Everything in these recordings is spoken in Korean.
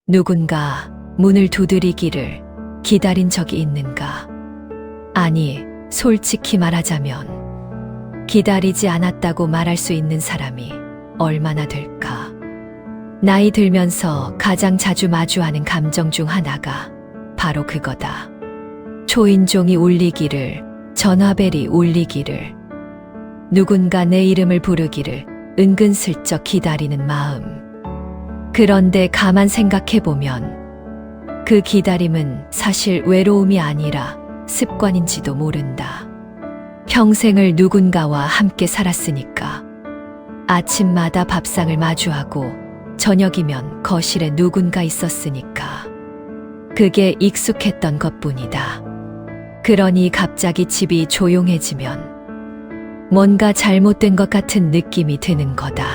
누군가 문을 두드리기를 기다린 적이 있는가? 아니, 솔직히 말하자면 기다리지 않았다고 말할 수 있는 사람이 얼마나 될까? 나이 들면서 가장 자주 마주하는 감정 중 하나가 바로 그거다. 초인종이 울리기를, 전화벨이 울리기를, 누군가 내 이름을 부르기를 은근슬쩍 기다리는 마음. 그런데 가만 생각해보면 그 기다림은 사실 외로움이 아니라 습관인지도 모른다. 평생을 누군가와 함께 살았으니까. 아침마다 밥상을 마주하고 저녁이면 거실에 누군가 있었으니까. 그게 익숙했던 것뿐이다. 그러니 갑자기 집이 조용해지면 뭔가 잘못된 것 같은 느낌이 드는 거다.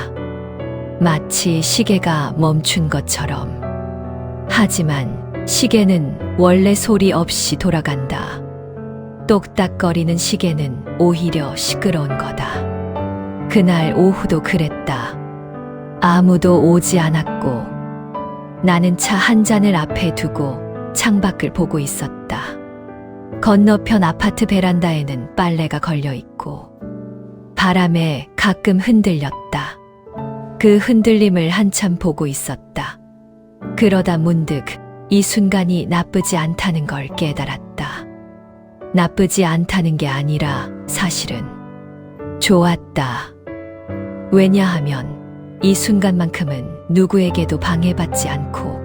마치 시계가 멈춘 것처럼. 하지만 시계는 원래 소리 없이 돌아간다. 똑딱거리는 시계는 오히려 시끄러운 거다. 그날 오후도 그랬다. 아무도 오지 않았고 나는 차 한 잔을 앞에 두고 창밖을 보고 있었다. 건너편 아파트 베란다에는 빨래가 걸려 있고 바람에 가끔 흔들렸다. 그 흔들림을 한참 보고 있었다. 그러다 문득 이 순간이 나쁘지 않다는 걸 깨달았다. 나쁘지 않다는 게 아니라 사실은 좋았다. 왜냐하면 이 순간만큼은 누구에게도 방해받지 않고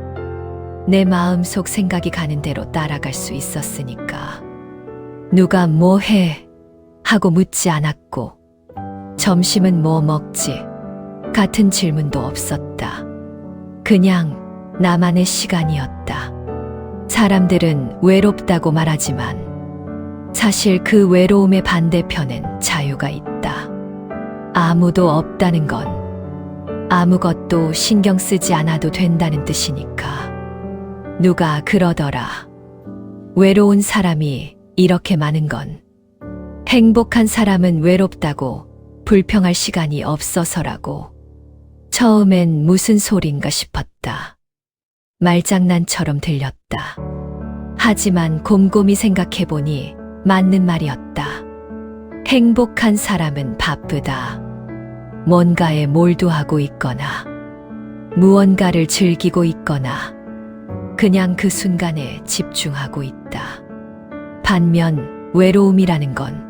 내 마음속 생각이 가는 대로 따라갈 수 있었으니까. 누가 뭐 해? 하고 묻지 않았고 점심은 뭐 먹지? 같은 질문도 없었다. 그냥 나만의 시간이었다. 사람들은 외롭다고 말하지만 사실 그 외로움의 반대편엔 자유가 있다. 아무도 없다는 건 아무것도 신경 쓰지 않아도 된다는 뜻이니까. 누가 그러더라. 외로운 사람이 이렇게 많은 건 행복한 사람은 외롭다고 불평할 시간이 없어서라고. 처음엔 무슨 소린가 싶었다. 말장난처럼 들렸다. 하지만 곰곰이 생각해보니 맞는 말이었다. 행복한 사람은 바쁘다. 뭔가에 몰두하고 있거나 무언가를 즐기고 있거나 그냥 그 순간에 집중하고 있다. 반면 외로움이라는 건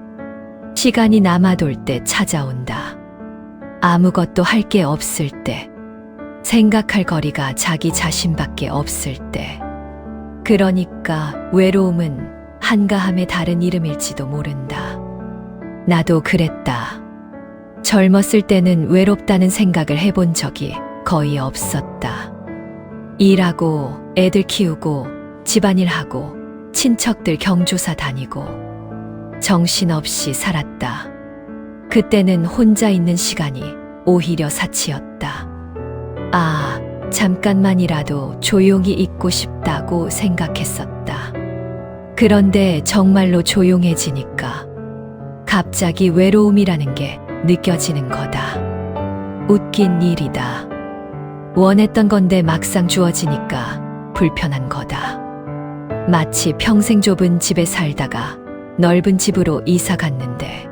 시간이 남아돌 때 찾아온다. 아무것도 할 게 없을 때, 생각할 거리가 자기 자신밖에 없을 때. 그러니까 외로움은 한가함의 다른 이름일지도 모른다. 나도 그랬다. 젊었을 때는 외롭다는 생각을 해본 적이 거의 없었다. 일하고 애들 키우고 집안일하고 친척들 경조사 다니고 정신없이 살았다. 그때는 혼자 있는 시간이 오히려 사치였다. 아, 잠깐만이라도 조용히 있고 싶다고 생각했었다. 그런데 정말로 조용해지니까 갑자기 외로움이라는 게 느껴지는 거다. 웃긴 일이다. 원했던 건데 막상 주어지니까 불편한 거다. 마치 평생 좁은 집에 살다가 넓은 집으로 이사 갔는데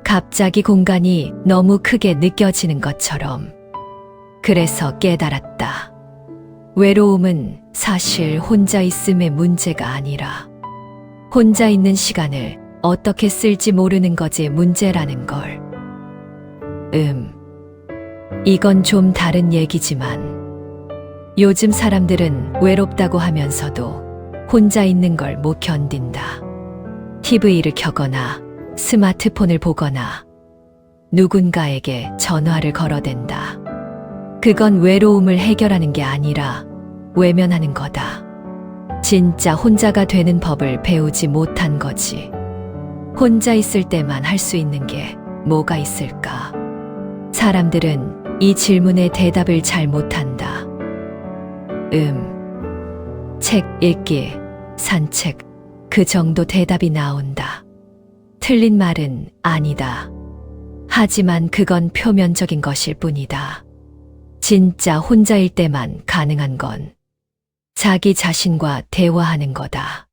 갑자기 공간이 너무 크게 느껴지는 것처럼. 그래서 깨달았다. 외로움은 사실 혼자 있음의 문제가 아니라 혼자 있는 시간을 어떻게 쓸지 모르는 것의 문제라는 걸. 이건 좀 다른 얘기지만 요즘 사람들은 외롭다고 하면서도 혼자 있는 걸 못 견딘다. TV를 켜거나 스마트폰을 보거나 누군가에게 전화를 걸어댄다. 그건 외로움을 해결하는 게 아니라 외면하는 거다. 진짜 혼자가 되는 법을 배우지 못한 거지. 혼자 있을 때만 할 수 있는 게 뭐가 있을까? 사람들은 이 질문에 대답을 잘 못한다. 책 읽기, 산책, 그 정도 대답이 나온다. 틀린 말은 아니다. 하지만 그건 표면적인 것일 뿐이다. 진짜 혼자일 때만 가능한 건 자기 자신과 대화하는 거다.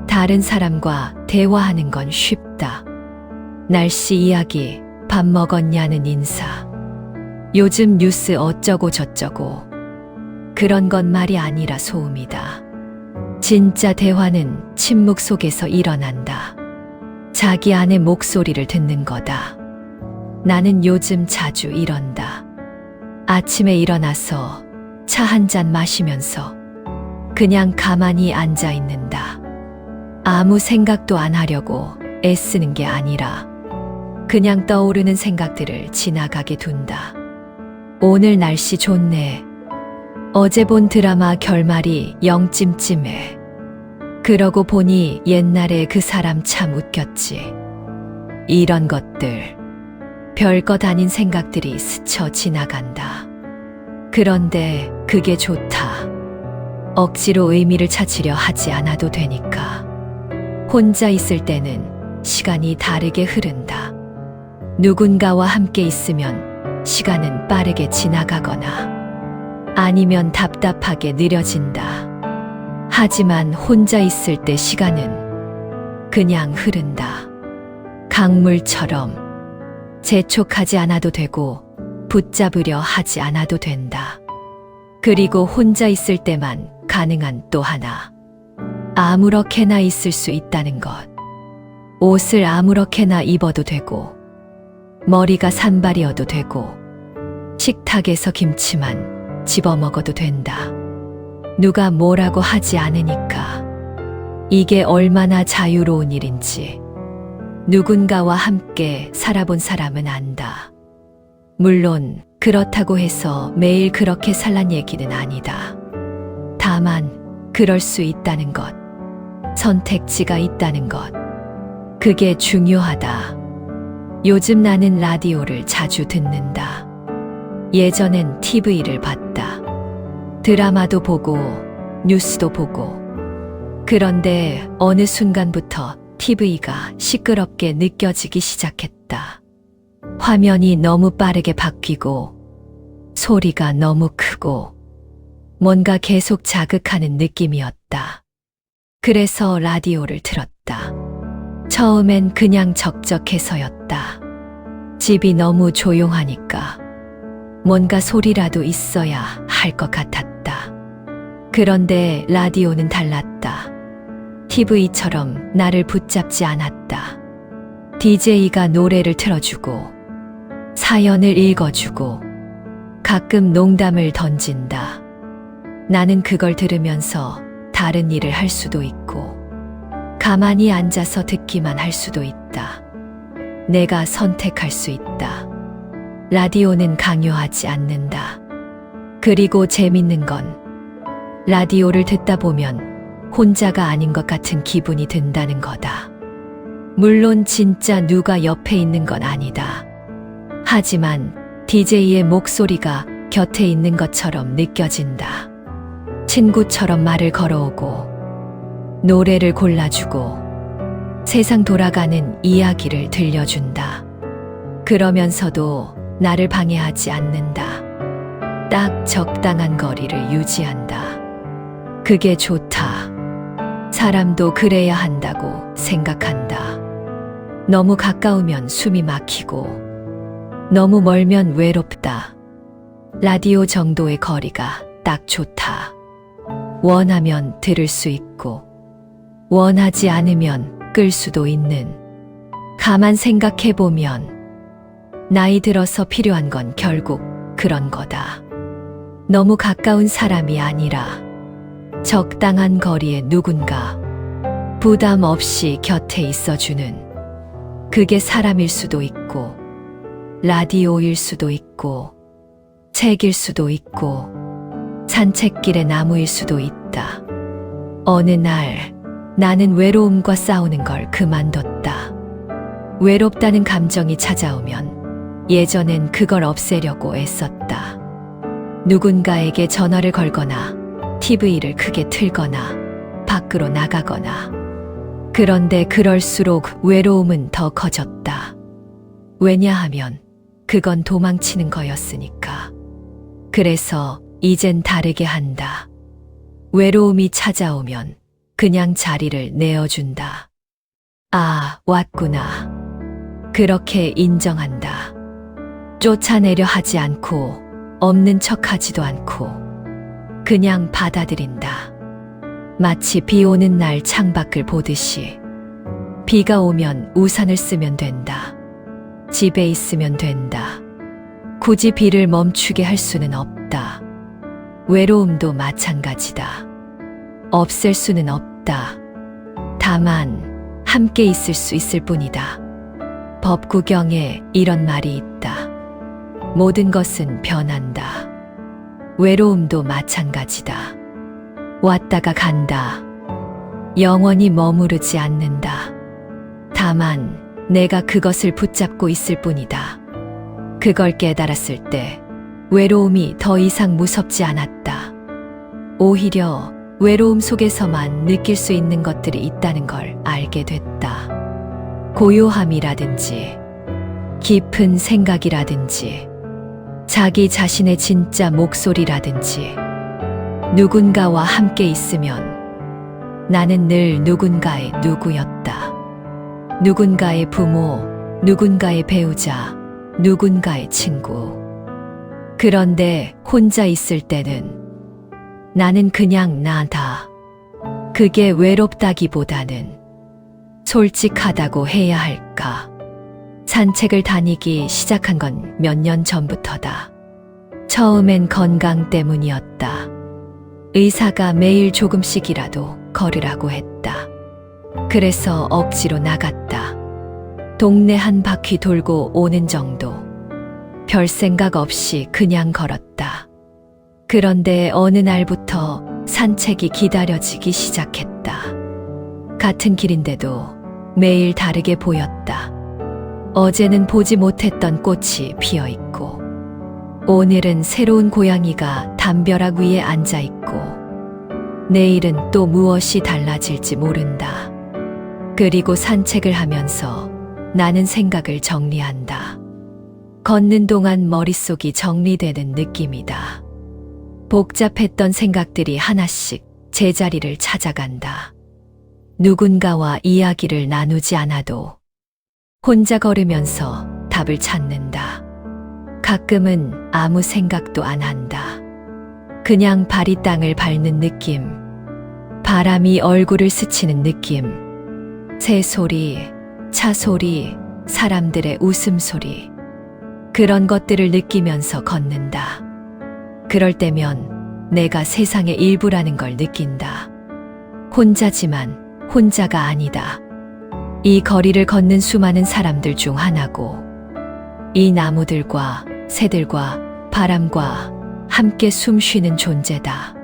다른 사람과 대화하는 건 쉽다. 날씨 이야기, 밥 먹었냐는 인사. 요즘 뉴스 어쩌고 저쩌고. 그런 건 말이 아니라 소음이다. 진짜 대화는 침묵 속에서 일어난다. 자기 안의 목소리를 듣는 거다. 나는 요즘 자주 이런다. 아침에 일어나서 차 한 잔 마시면서 그냥 가만히 앉아 있는다. 아무 생각도 안 하려고 애쓰는 게 아니라 그냥 떠오르는 생각들을 지나가게 둔다. 오늘 날씨 좋네. 어제 본 드라마 결말이 영 찜찜해. 그러고 보니 옛날에 그 사람 참 웃겼지. 이런 것들, 별것 아닌 생각들이 스쳐 지나간다. 그런데 그게 좋다. 억지로 의미를 찾으려 하지 않아도 되니까. 혼자 있을 때는 시간이 다르게 흐른다. 누군가와 함께 있으면 시간은 빠르게 지나가거나 아니면 답답하게 느려진다. 하지만 혼자 있을 때 시간은 그냥 흐른다. 강물처럼 재촉하지 않아도 되고 붙잡으려 하지 않아도 된다. 그리고 혼자 있을 때만 가능한 또 하나. 아무렇게나 있을 수 있다는 것. 옷을 아무렇게나 입어도 되고 머리가 산발이어도 되고 식탁에서 김치만 집어먹어도 된다. 누가 뭐라고 하지 않으니까. 이게 얼마나 자유로운 일인지 누군가와 함께 살아본 사람은 안다. 물론 그렇다고 해서 매일 그렇게 살란 얘기는 아니다. 다만 그럴 수 있다는 것, 선택지가 있다는 것, 그게 중요하다. 요즘 나는 라디오를 자주 듣는다. 예전엔 TV를 봤다. 드라마도 보고 뉴스도 보고. 그런데 어느 순간부터 TV가 시끄럽게 느껴지기 시작했다. 화면이 너무 빠르게 바뀌고 소리가 너무 크고 뭔가 계속 자극하는 느낌이었다. 그래서 라디오를 틀었다. 처음엔 그냥 적적해서였다. 집이 너무 조용하니까 뭔가 소리라도 있어야 할 것 같았다. 그런데 라디오는 달랐다. TV처럼 나를 붙잡지 않았다. DJ가 노래를 틀어주고 사연을 읽어주고 가끔 농담을 던진다. 나는 그걸 들으면서 다른 일을 할 수도 있고 가만히 앉아서 듣기만 할 수도 있다. 내가 선택할 수 있다. 라디오는 강요하지 않는다. 그리고 재밌는 건 라디오를 듣다 보면 혼자가 아닌 것 같은 기분이 든다는 거다. 물론 진짜 누가 옆에 있는 건 아니다. 하지만 DJ의 목소리가 곁에 있는 것처럼 느껴진다. 친구처럼 말을 걸어오고 노래를 골라주고 세상 돌아가는 이야기를 들려준다. 그러면서도 나를 방해하지 않는다. 딱 적당한 거리를 유지한다. 그게 좋다. 사람도 그래야 한다고 생각한다. 너무 가까우면 숨이 막히고 너무 멀면 외롭다. 라디오 정도의 거리가 딱 좋다. 원하면 들을 수 있고 원하지 않으면 끌 수도 있는. 가만 생각해보면 나이 들어서 필요한 건 결국 그런 거다. 너무 가까운 사람이 아니라 적당한 거리에 누군가 부담 없이 곁에 있어주는. 그게 사람일 수도 있고 라디오일 수도 있고 책일 수도 있고 산책길의 나무일 수도 있다. 어느 날 나는 외로움과 싸우는 걸 그만뒀다. 외롭다는 감정이 찾아오면 예전엔 그걸 없애려고 애썼다. 누군가에게 전화를 걸거나 TV를 크게 틀거나 밖으로 나가거나. 그런데 그럴수록 외로움은 더 커졌다. 왜냐하면 그건 도망치는 거였으니까. 그래서 이젠 다르게 한다. 외로움이 찾아오면 그냥 자리를 내어준다. 아, 왔구나. 그렇게 인정한다. 쫓아내려 하지 않고 없는 척 하지도 않고 그냥 받아들인다. 마치 비 오는 날 창밖을 보듯이 비가 오면 우산을 쓰면 된다. 집에 있으면 된다. 굳이 비를 멈추게 할 수는 없다. 외로움도 마찬가지다. 없앨 수는 없다. 다만 함께 있을 수 있을 뿐이다. 법구경에 이런 말이 있다. 모든 것은 변한다. 외로움도 마찬가지다. 왔다가 간다. 영원히 머무르지 않는다. 다만 내가 그것을 붙잡고 있을 뿐이다. 그걸 깨달았을 때 외로움이 더 이상 무섭지 않았다. 오히려 외로움 속에서만 느낄 수 있는 것들이 있다는 걸 알게 됐다. 고요함이라든지 깊은 생각이라든지 자기 자신의 진짜 목소리라든지 누군가와 함께 있으면 나는 늘 누군가의 누구였다. 누군가의 부모, 누군가의 배우자, 누군가의 친구. 그런데 혼자 있을 때는 나는 그냥 나다. 그게 외롭다기보다는 솔직하다고 해야 할까. 산책을 다니기 시작한 건 몇 년 전부터다. 처음엔 건강 때문이었다. 의사가 매일 조금씩이라도 걸으라고 했다. 그래서 억지로 나갔다. 동네 한 바퀴 돌고 오는 정도. 별 생각 없이 그냥 걸었다. 그런데 어느 날부터 산책이 기다려지기 시작했다. 같은 길인데도 매일 다르게 보였다. 어제는 보지 못했던 꽃이 피어 있고, 오늘은 새로운 고양이가 담벼락 위에 앉아 있고, 내일은 또 무엇이 달라질지 모른다. 그리고 산책을 하면서 나는 생각을 정리한다. 걷는 동안 머릿속이 정리되는 느낌이다. 복잡했던 생각들이 하나씩 제자리를 찾아간다. 누군가와 이야기를 나누지 않아도 혼자 걸으면서 답을 찾는다. 가끔은 아무 생각도 안 한다. 그냥 발이 땅을 밟는 느낌, 바람이 얼굴을 스치는 느낌, 새 소리, 차 소리, 사람들의 웃음소리, 그런 것들을 느끼면서 걷는다. 그럴 때면 내가 세상의 일부라는 걸 느낀다. 혼자지만 혼자가 아니다. 이 거리를 걷는 수많은 사람들 중 하나고, 이 나무들과 새들과 바람과 함께 숨 쉬는 존재다.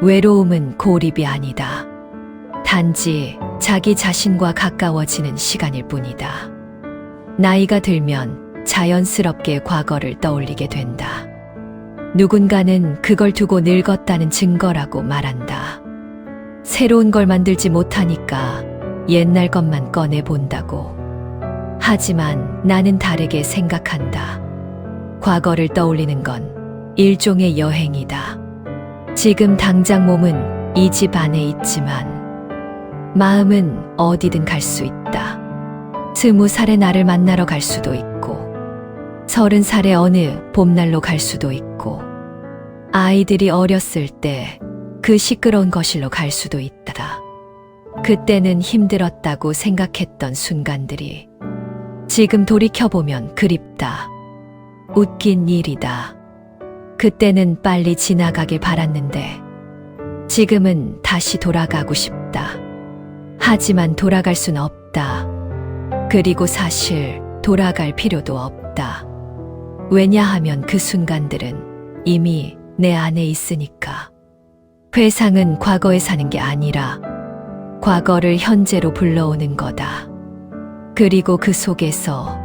외로움은 고립이 아니다. 단지 자기 자신과 가까워지는 시간일 뿐이다. 나이가 들면 자연스럽게 과거를 떠올리게 된다. 누군가는 그걸 두고 늙었다는 증거라고 말한다. 새로운 걸 만들지 못하니까 옛날 것만 꺼내 본다고. 하지만 나는 다르게 생각한다. 과거를 떠올리는 건 일종의 여행이다. 지금 당장 몸은 이 집 안에 있지만 마음은 어디든 갈 수 있다. 20살의 나를 만나러 갈 수도 있고, 30살의 어느 봄날로 갈 수도 있고, 아이들이 어렸을 때 그 시끄러운 거실로 갈 수도 있다. 그때는 힘들었다고 생각했던 순간들이 지금 돌이켜보면 그립다. 웃긴 일이다. 그때는 빨리 지나가길 바랐는데 지금은 다시 돌아가고 싶다. 하지만 돌아갈 순 없다. 그리고 사실 돌아갈 필요도 없다. 왜냐하면 그 순간들은 이미 내 안에 있으니까. 회상은 과거에 사는 게 아니라 과거를 현재로 불러오는 거다. 그리고 그 속에서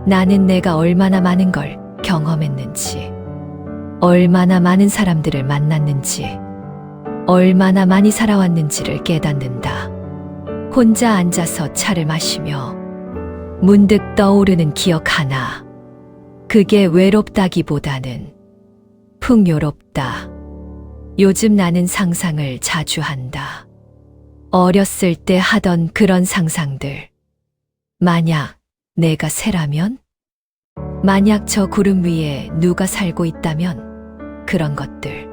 나는 내가 얼마나 많은 걸 경험했는지, 얼마나 많은 사람들을 만났는지, 얼마나 많이 살아왔는지를 깨닫는다. 혼자 앉아서 차를 마시며 문득 떠오르는 기억 하나. 그게 외롭다기보다는 풍요롭다. 요즘 나는 상상을 자주 한다. 어렸을 때 하던 그런 상상들. 만약 내가 새라면? 만약 저 구름 위에 누가 살고 있다면? 그런 것들.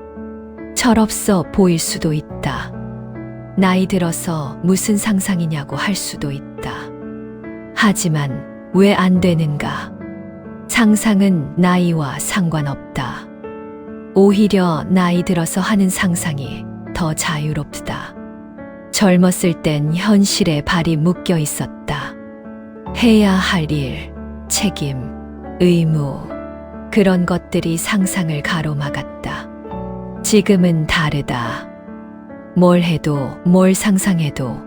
철없어 보일 수도 있다. 나이 들어서 무슨 상상이냐고 할 수도 있다. 하지만 왜 안 되는가? 상상은 나이와 상관없다. 오히려 나이 들어서 하는 상상이 더 자유롭다. 젊었을 땐 현실에 발이 묶여 있었다. 해야 할 일, 책임, 의무, 그런 것들이 상상을 가로막았다. 지금은 다르다. 뭘 해도 뭘 상상해도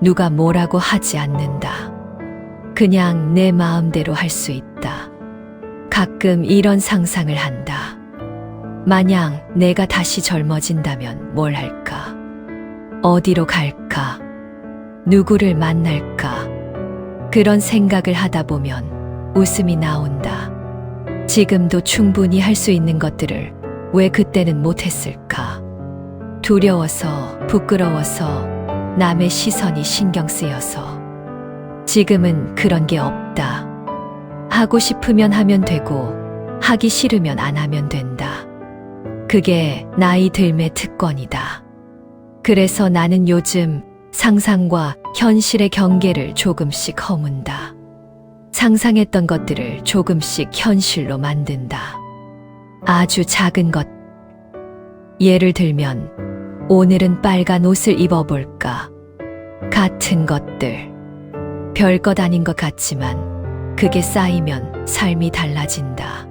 누가 뭐라고 하지 않는다. 그냥 내 마음대로 할 수 있다. 가끔 이런 상상을 한다. 만약 내가 다시 젊어진다면 뭘 할까? 어디로 갈까? 누구를 만날까? 그런 생각을 하다 보면 웃음이 나온다. 지금도 충분히 할 수 있는 것들을 왜 그때는 못했을까? 두려워서, 부끄러워서, 남의 시선이 신경 쓰여서. 지금은 그런 게 없다. 하고 싶으면 하면 되고, 하기 싫으면 안 하면 된다. 그게 나이 들매 특권이다. 그래서 나는 요즘 상상과 현실의 경계를 조금씩 허문다. 상상했던 것들을 조금씩 현실로 만든다. 아주 작은 것. 예를 들면, 오늘은 빨간 옷을 입어볼까? 같은 것들. 별것 아닌 것 같지만, 그게 쌓이면 삶이 달라진다.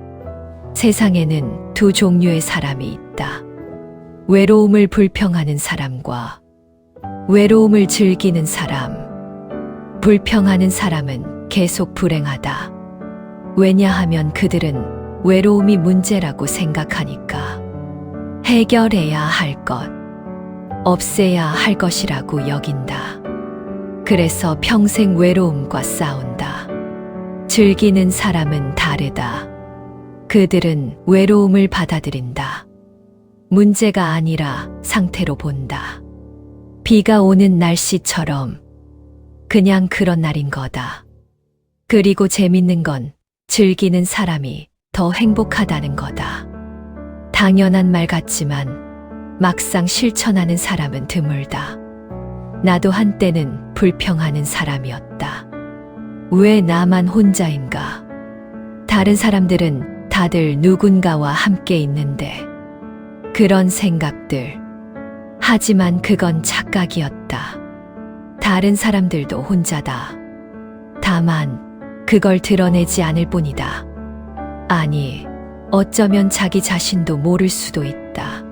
세상에는 두 종류의 사람이 있다. 외로움을 불평하는 사람과 외로움을 즐기는 사람. 불평하는 사람은 계속 불행하다. 왜냐하면 그들은 외로움이 문제라고 생각하니까. 해결해야 할 것, 없애야 할 것이라고 여긴다. 그래서 평생 외로움과 싸운다. 즐기는 사람은 다르다. 그들은 외로움을 받아들인다. 문제가 아니라 상태로 본다. 비가 오는 날씨처럼 그냥 그런 날인 거다. 그리고 재밌는 건 즐기는 사람이 더 행복하다는 거다. 당연한 말 같지만 막상 실천하는 사람은 드물다. 나도 한때는 불평하는 사람이었다. 왜 나만 혼자인가? 다른 사람들은 다들 누군가와 함께 있는데. 그런 생각들. 하지만 그건 착각이었다. 다른 사람들도 혼자다. 다만 그걸 드러내지 않을 뿐이다. 아니, 어쩌면 자기 자신도 모를 수도 있다.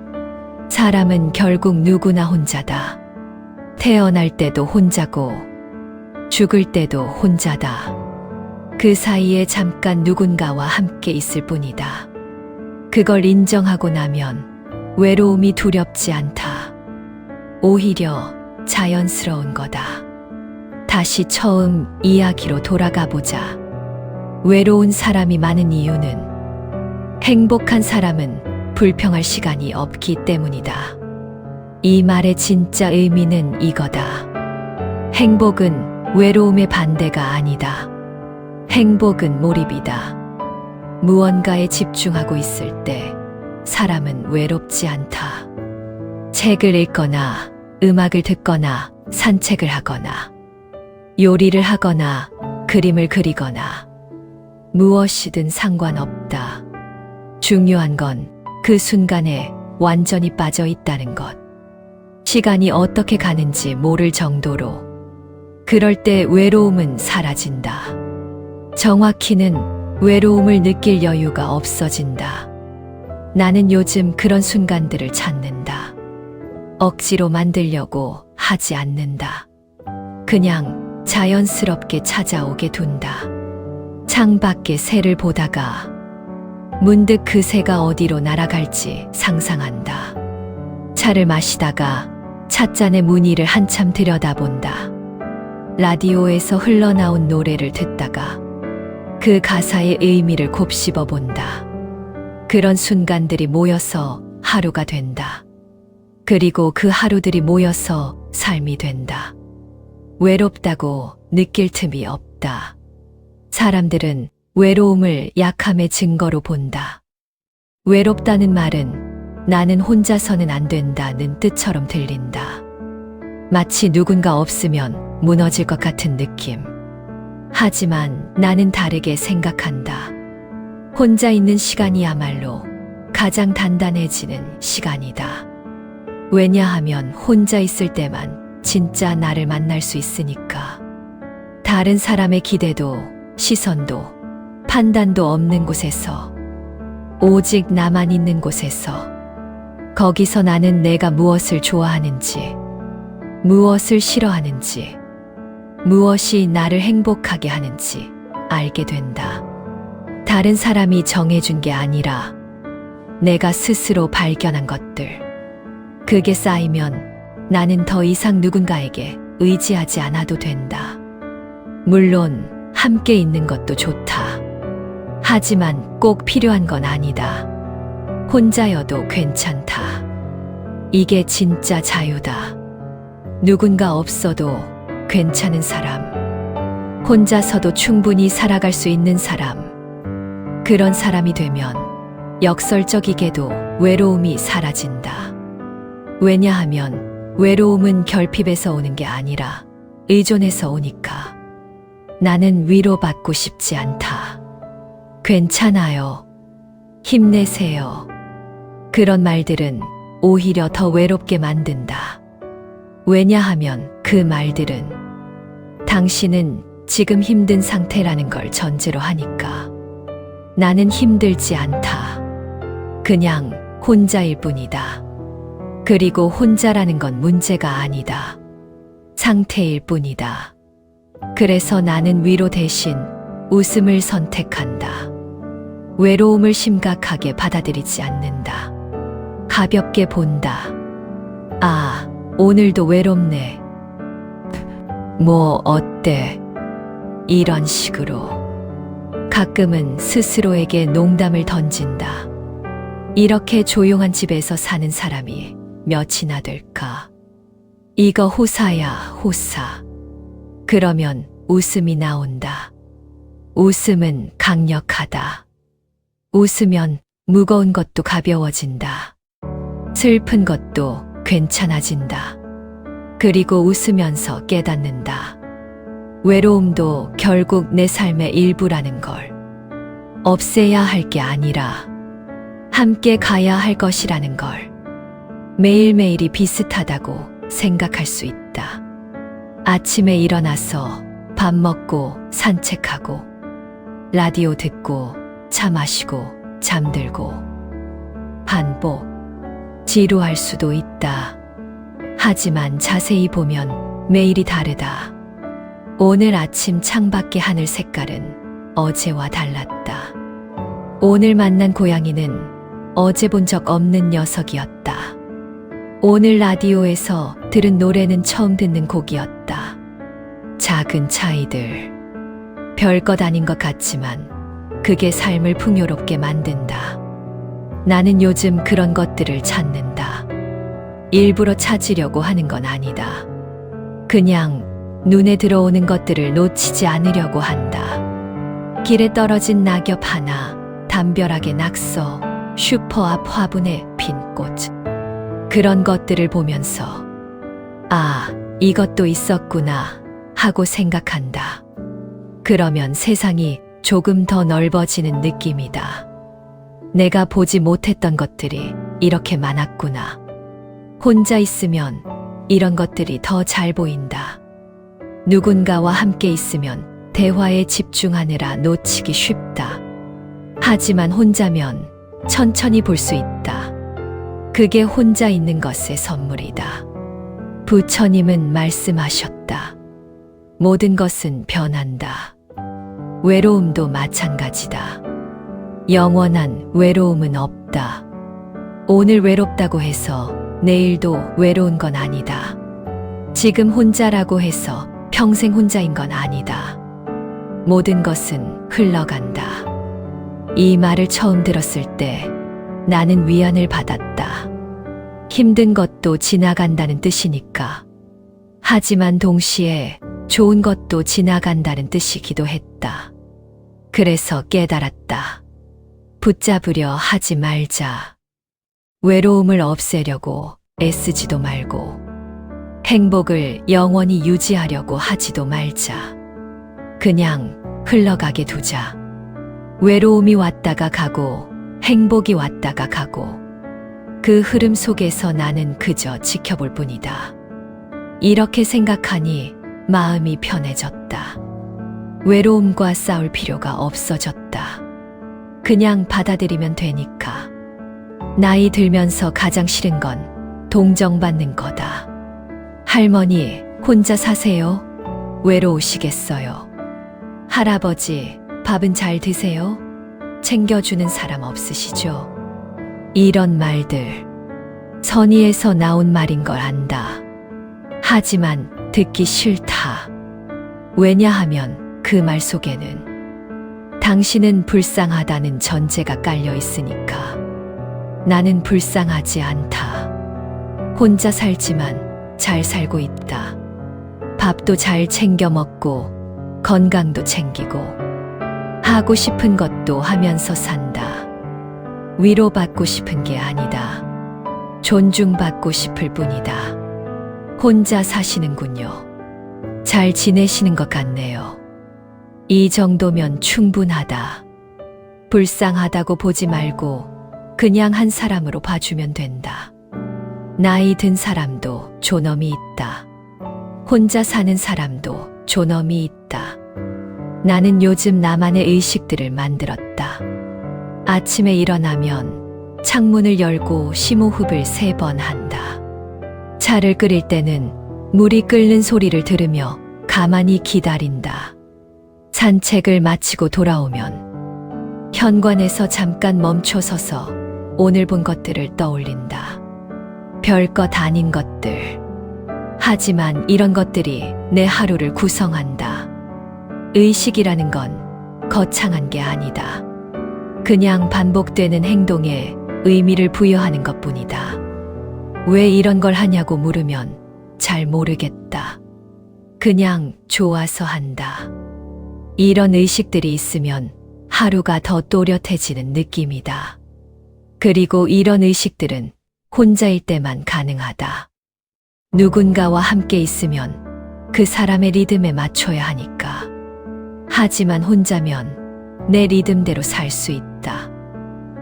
사람은 결국 누구나 혼자다. 태어날 때도 혼자고 죽을 때도 혼자다. 그 사이에 잠깐 누군가와 함께 있을 뿐이다. 그걸 인정하고 나면 외로움이 두렵지 않다. 오히려 자연스러운 거다. 다시 처음 이야기로 돌아가 보자. 외로운 사람이 많은 이유는 행복한 사람은 불평할 시간이 없기 때문이다. 이 말의 진짜 의미는 이거다. 행복은 외로움의 반대가 아니다. 행복은 몰입이다. 무언가에 집중하고 있을 때 사람은 외롭지 않다. 책을 읽거나 음악을 듣거나 산책을 하거나 요리를 하거나 그림을 그리거나 무엇이든 상관없다. 중요한 건 그 순간에 완전히 빠져 있다는 것. 시간이 어떻게 가는지 모를 정도로. 그럴 때 외로움은 사라진다. 정확히는 외로움을 느낄 여유가 없어진다. 나는 요즘 그런 순간들을 찾는다. 억지로 만들려고 하지 않는다. 그냥 자연스럽게 찾아오게 둔다. 창밖에 새를 보다가 문득 그 새가 어디로 날아갈지 상상한다. 차를 마시다가 찻잔의 무늬를 한참 들여다본다. 라디오에서 흘러나온 노래를 듣다가 그 가사의 의미를 곱씹어 본다. 그런 순간들이 모여서 하루가 된다. 그리고 그 하루들이 모여서 삶이 된다. 외롭다고 느낄 틈이 없다. 사람들은 외로움을 약함의 증거로 본다. 외롭다는 말은 나는 혼자서는 안 된다는 뜻처럼 들린다. 마치 누군가 없으면 무너질 것 같은 느낌. 하지만 나는 다르게 생각한다. 혼자 있는 시간이야말로 가장 단단해지는 시간이다. 왜냐하면 혼자 있을 때만 진짜 나를 만날 수 있으니까. 다른 사람의 기대도 시선도 판단도 없는 곳에서, 오직 나만 있는 곳에서, 거기서 나는 내가 무엇을 좋아하는지, 무엇을 싫어하는지, 무엇이 나를 행복하게 하는지 알게 된다. 다른 사람이 정해준 게 아니라 내가 스스로 발견한 것들. 그게 쌓이면 나는 더 이상 누군가에게 의지하지 않아도 된다. 물론 함께 있는 것도 좋다. 하지만 꼭 필요한 건 아니다. 혼자여도 괜찮다. 이게 진짜 자유다. 누군가 없어도 괜찮은 사람. 혼자서도 충분히 살아갈 수 있는 사람. 그런 사람이 되면 역설적이게도 외로움이 사라진다. 왜냐하면 외로움은 결핍에서 오는 게 아니라 의존에서 오니까. 나는 위로받고 싶지 않다. 괜찮아요. 힘내세요. 그런 말들은 오히려 더 외롭게 만든다. 왜냐하면 그 말들은 당신은 지금 힘든 상태라는 걸 전제로 하니까. 나는 힘들지 않다. 그냥 혼자일 뿐이다. 그리고 혼자라는 건 문제가 아니다. 상태일 뿐이다. 그래서 나는 위로 대신 웃음을 선택한다. 외로움을 심각하게 받아들이지 않는다. 가볍게 본다. 아, 오늘도 외롭네. 뭐 어때? 이런 식으로. 가끔은 스스로에게 농담을 던진다. 이렇게 조용한 집에서 사는 사람이 몇이나 될까? 이거 호사야, 호사. 그러면 웃음이 나온다. 웃음은 강력하다. 웃으면 무거운 것도 가벼워진다. 슬픈 것도 괜찮아진다. 그리고 웃으면서 깨닫는다. 외로움도 결국 내 삶의 일부라는 걸. 없애야 할 게 아니라 함께 가야 할 것이라는 걸. 매일매일이 비슷하다고 생각할 수 있다. 아침에 일어나서 밥 먹고 산책하고 라디오 듣고 차 마시고 잠들고 반복. 지루할 수도 있다. 하지만 자세히 보면 매일이 다르다. 오늘 아침 창밖의 하늘 색깔은 어제와 달랐다. 오늘 만난 고양이는 어제 본 적 없는 녀석이었다. 오늘 라디오에서 들은 노래는 처음 듣는 곡이었다. 작은 차이들. 별것 아닌 것 같지만 그게 삶을 풍요롭게 만든다. 나는 요즘 그런 것들을 찾는다. 일부러 찾으려고 하는 건 아니다. 그냥 눈에 들어오는 것들을 놓치지 않으려고 한다. 길에 떨어진 낙엽 하나, 담벼락의 낙서, 슈퍼 앞 화분에 핀 꽃. 그런 것들을 보면서 아, 이것도 있었구나 하고 생각한다. 그러면 세상이 조금 더 넓어지는 느낌이다. 내가 보지 못했던 것들이 이렇게 많았구나. 혼자 있으면 이런 것들이 더 잘 보인다. 누군가와 함께 있으면 대화에 집중하느라 놓치기 쉽다. 하지만 혼자면 천천히 볼 수 있다. 그게 혼자 있는 것의 선물이다. 부처님은 말씀하셨다. 모든 것은 변한다. 외로움도 마찬가지다. 영원한 외로움은 없다. 오늘 외롭다고 해서 내일도 외로운 건 아니다. 지금 혼자라고 해서 평생 혼자인 건 아니다. 모든 것은 흘러간다. 이 말을 처음 들었을 때 나는 위안을 받았다. 힘든 것도 지나간다는 뜻이니까. 하지만 동시에 좋은 것도 지나간다는 뜻이기도 했다. 그래서 깨달았다. 붙잡으려 하지 말자. 외로움을 없애려고 애쓰지도 말고, 행복을 영원히 유지하려고 하지도 말자. 그냥 흘러가게 두자. 외로움이 왔다가 가고, 행복이 왔다가 가고, 그 흐름 속에서 나는 그저 지켜볼 뿐이다. 이렇게 생각하니 마음이 편해졌다. 외로움과 싸울 필요가 없어졌다. 그냥 받아들이면 되니까. 나이 들면서 가장 싫은 건 동정받는 거다. 할머니, 혼자 사세요? 외로우시겠어요? 할아버지, 밥은 잘 드세요? 챙겨주는 사람 없으시죠? 이런 말들, 선의에서 나온 말인 걸 안다. 하지만 듣기 싫다. 왜냐하면 그 말 속에는 당신은 불쌍하다는 전제가 깔려 있으니까. 나는 불쌍하지 않다. 혼자 살지만 잘 살고 있다. 밥도 잘 챙겨 먹고 건강도 챙기고 하고 싶은 것도 하면서 산다. 위로받고 싶은 게 아니다. 존중받고 싶을 뿐이다. 혼자 사시는군요. 잘 지내시는 것 같네요. 이 정도면 충분하다. 불쌍하다고 보지 말고 그냥 한 사람으로 봐주면 된다. 나이 든 사람도 존엄이 있다. 혼자 사는 사람도 존엄이 있다. 나는 요즘 나만의 의식들을 만들었다. 아침에 일어나면 창문을 열고 심호흡을 3번 한다. 차를 끓일 때는 물이 끓는 소리를 들으며 가만히 기다린다. 산책을 마치고 돌아오면 현관에서 잠깐 멈춰 서서 오늘 본 것들을 떠올린다. 별것 아닌 것들. 하지만 이런 것들이 내 하루를 구성한다. 의식이라는 건 거창한 게 아니다. 그냥 반복되는 행동에 의미를 부여하는 것뿐이다. 왜 이런 걸 하냐고 물으면 잘 모르겠다. 그냥 좋아서 한다. 이런 의식들이 있으면 하루가 더 또렷해지는 느낌이다. 그리고 이런 의식들은 혼자일 때만 가능하다. 누군가와 함께 있으면 그 사람의 리듬에 맞춰야 하니까. 하지만 혼자면 내 리듬대로 살 수 있다.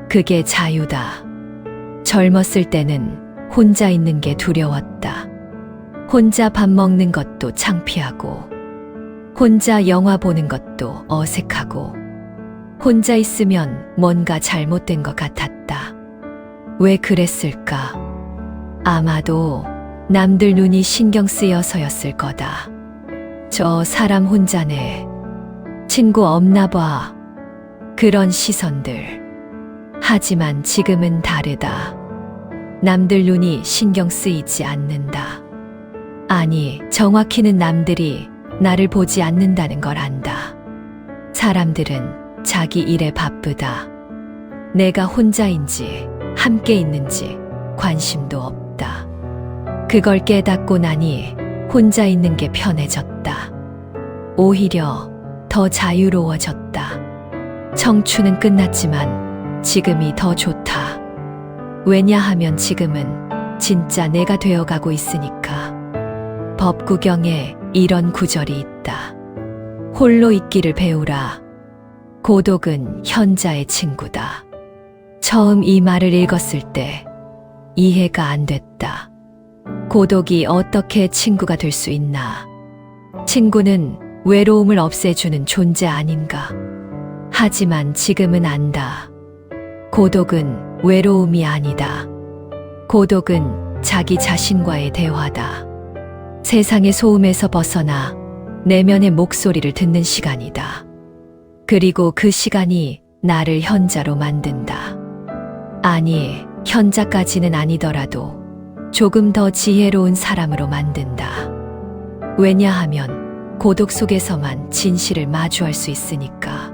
그게 자유다. 젊었을 때는 혼자 있는 게 두려웠다. 혼자 밥 먹는 것도 창피하고, 혼자 영화 보는 것도 어색하고, 혼자 있으면 뭔가 잘못된 것 같았다. 왜 그랬을까? 아마도 남들 눈이 신경 쓰여서였을 거다. 저 사람 혼자네. 친구 없나 봐. 그런 시선들. 하지만 지금은 다르다. 남들 눈이 신경 쓰이지 않는다. 아니, 정확히는 남들이 나를 보지 않는다는 걸 안다. 사람들은 자기 일에 바쁘다. 내가 혼자인지 함께 있는지 관심도 없다. 그걸 깨닫고 나니 혼자 있는 게 편해졌다. 오히려 더 자유로워졌다. 청춘은 끝났지만 지금이 더 좋다. 왜냐하면 지금은 진짜 내가 되어가고 있으니까. 법구경에 이런 구절이 있다. 홀로 있기를 배우라. 고독은 현자의 친구다. 처음 이 말을 읽었을 때 이해가 안 됐다. 고독이 어떻게 친구가 될 수 있나? 친구는 외로움을 없애주는 존재 아닌가? 하지만 지금은 안다. 고독은 외로움이 아니다. 고독은 자기 자신과의 대화다. 세상의 소음에서 벗어나 내면의 목소리를 듣는 시간이다. 그리고 그 시간이 나를 현자로 만든다. 아니, 현자까지는 아니더라도 조금 더 지혜로운 사람으로 만든다. 왜냐하면 고독 속에서만 진실을 마주할 수 있으니까.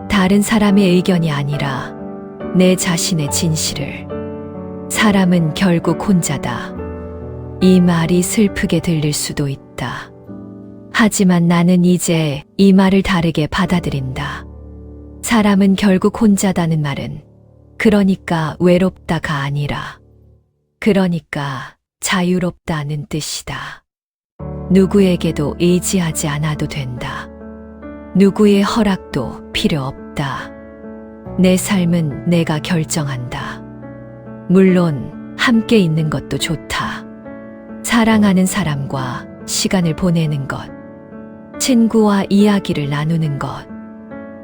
다른 사람의 의견이 아니라 내 자신의 진실을. 사람은 결국 혼자다. 이 말이 슬프게 들릴 수도 있다. 하지만 나는 이제 이 말을 다르게 받아들인다. 사람은 결국 혼자다는 말은 그러니까 외롭다가 아니라 그러니까 자유롭다는 뜻이다. 누구에게도 의지하지 않아도 된다. 누구의 허락도 필요 없다. 내 삶은 내가 결정한다. 물론 함께 있는 것도 좋다. 사랑하는 사람과 시간을 보내는 것, 친구와 이야기를 나누는 것,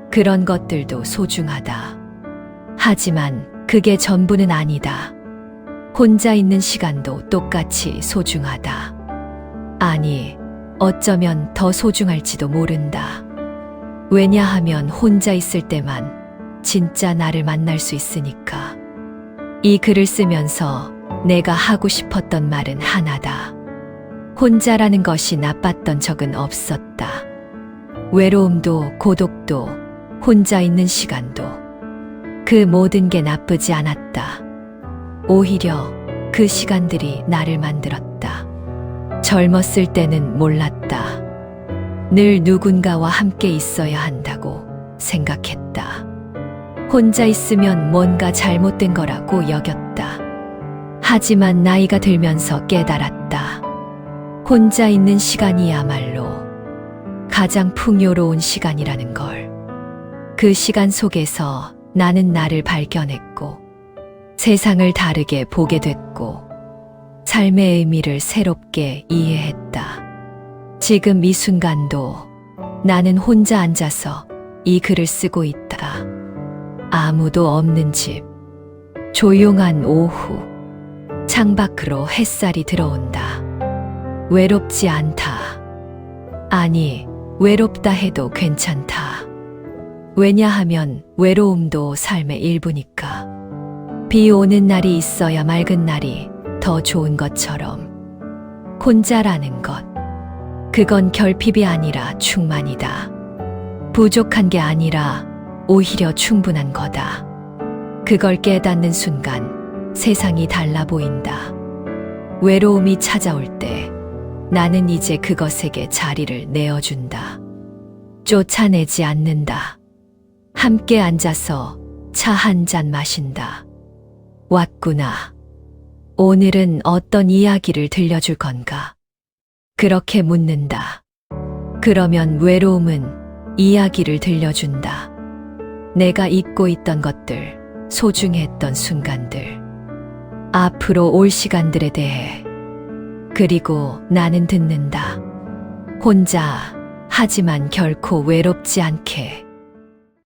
그런 것들도 소중하다. 하지만 그게 전부는 아니다. 혼자 있는 시간도 똑같이 소중하다. 아니, 어쩌면 더 소중할지도 모른다. 왜냐하면 혼자 있을 때만 진짜 나를 만날 수 있으니까. 이 글을 쓰면서 내가 하고 싶었던 말은 하나다. 혼자라는 것이 나빴던 적은 없었다. 외로움도 고독도 혼자 있는 시간도 그 모든 게 나쁘지 않았다. 오히려 그 시간들이 나를 만들었다. 젊었을 때는 몰랐다. 늘 누군가와 함께 있어야 한다고 생각했다. 혼자 있으면 뭔가 잘못된 거라고 여겼다. 하지만 나이가 들면서 깨달았다. 혼자 있는 시간이야말로 가장 풍요로운 시간이라는 걸. 그 시간 속에서 나는 나를 발견했고, 세상을 다르게 보게 됐고, 삶의 의미를 새롭게 이해했다. 지금 이 순간도 나는 혼자 앉아서 이 글을 쓰고 있다. 아무도 없는 집, 조용한 오후, 창밖으로 햇살이 들어온다. 외롭지 않다. 아니, 외롭다 해도 괜찮다. 왜냐하면 외로움도 삶의 일부니까. 비 오는 날이 있어야 맑은 날이 더 좋은 것처럼 혼자라는 것, 그건 결핍이 아니라 충만이다. 부족한 게 아니라 오히려 충분한 거다. 그걸 깨닫는 순간 세상이 달라 보인다. 외로움이 찾아올 때 나는 이제 그것에게 자리를 내어준다. 쫓아내지 않는다. 함께 앉아서 차 한 잔 마신다. 왔구나. 오늘은 어떤 이야기를 들려줄 건가? 그렇게 묻는다. 그러면 외로움은 이야기를 들려준다. 내가 잊고 있던 것들, 소중했던 순간들, 앞으로 올 시간들에 대해. 그리고 나는 듣는다. 혼자, 하지만 결코 외롭지 않게.